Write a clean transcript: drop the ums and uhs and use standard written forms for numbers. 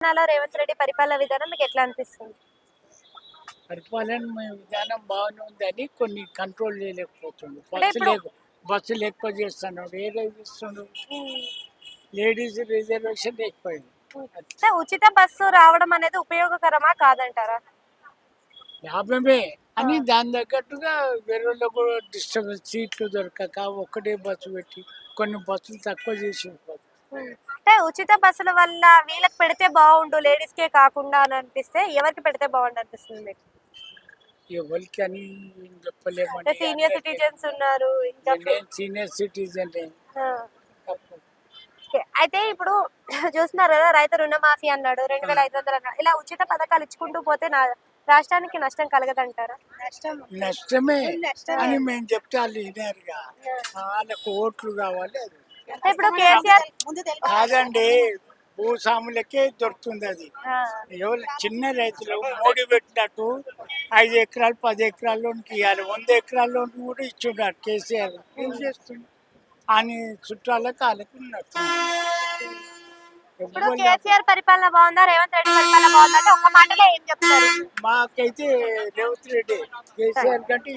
తెలంగాణలో రేవంత్ రెడ్డి పరిపాలన విధానం మీకు ఎట్లా అనిపిస్తుంది? పరిపాలన విధానం బాగానే ఉందని కొన్ని కంట్రోల్ చేయలేకపోతుండు. అంటే ఇప్పుడు బస్సులు ఎక్కువ చేస్తున్నాడు, ఏదైతే ఇస్తుండు, లేడీస్ రిజర్వేషన్ ఎక్కువైంది. అంటే ఉచిత బస్సు రావడం అనేది ఉపయోగకరమా కాదంటారా? లాభమే అని దాని తగ్గట్టుగా వేరే వాళ్ళకు కూడా డిస్టర్బెన్స్, సీట్లు దొరకక ఒక్కటే బస్సు పెట్టి కొన్ని బస్సులు తక్కువ చేసి ఉంటారు. అంటే ఉచిత బస్సుల వల్ల వీళ్ళకి పెడితే బాగుండు లేడీస్ కే కాకుండా అని అనిపిస్తే ఎవరికి పెడితే బాగుండు అనిపిస్తుంది మీకు? ఎవరికి అని ఏం అంటే చెప్పలేమండి. సీనియర్ సిటిజన్స్ ఉన్నారు ఇంకా నేను సీనియర్ సిటిజన్. ఆ, ఓకే. అయితే ఇప్పుడు చూస్తున్నారు కదా, రైతు రుణమాఫీ అన్నాడు, 2500 అన్నాడు, ఇలా ఉచిత పథకాలు ఇచ్చుకుంటూ పోతే రాష్ట్రానికి నష్టం కలగదంటారా? నష్టమే అని మేము చెప్తే వాళ్ళు వినారుగా. వాళ్ళకు ఓట్లు కావాలి. అది అంటే ఇప్పుడు కేసీఆర్ కాదండి, భూస్వాములకే దొరుకుతుంది అది. ఎవరు చిన్న రైతులు మోడీ పెట్టినట్టు 5 ఎకరాలు 10 ఎకరాల్లోనికి ఇవ్వాలి. 100 ఎకరాల్లోనికి కూడా ఇచ్చున్నాడు కేసీఆర్. ఏం చేస్తుంది అని చుట్టాలకు వాళ్ళకు ఉన్నట్టు. ఇప్పుడు కేసీఆర్ పరిపాలన బాగుందా, రేవంత్ రెడ్డి పరిపాలన బాగుందా అంటే ఒక్క మాటలో ఏం చెప్తారు? మాకైతే రేవంత్ రెడ్డి కేసీఆర్ కంటే